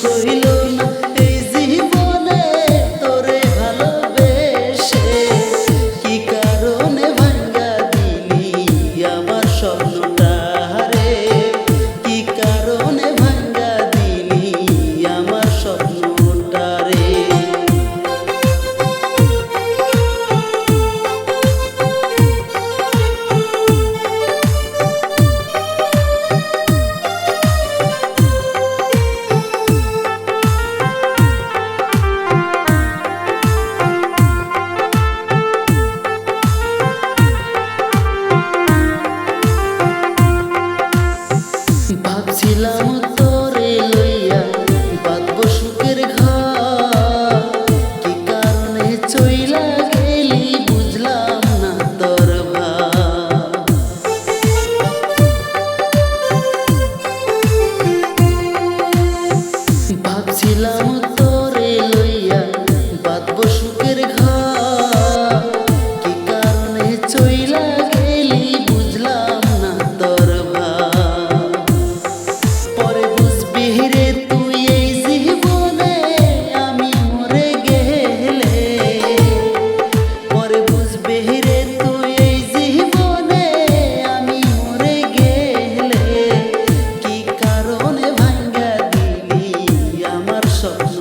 রইল না এই জীবনে তোরে ভালোবেসে। কি কারণে ভাঙা দিলি আমার স্বপ্নটা রে, কি কারণে ভাঙা দিলি আমার স্বপ্নটা রে। ভাবছিলাম তোরে লইয়া বাঁধবো সুখের ঘর, কি কারণে চইলা গেলি বুঝলাম না তোর ভাব। ভাবছিলাম তোরে লইয়া বাঁধবো সুখের ঘর, কি কারণে চইলা গেলি বুঝলাম না তোর ভাব। পরে বুঝবি রে তুই এই জীবনে আমি মরে গেলে, পরে বুঝবি রে তুই এই জীবনে আমি মরে গেলে। কি কারণে ভাঙা দিলি আমার স্বপ্ন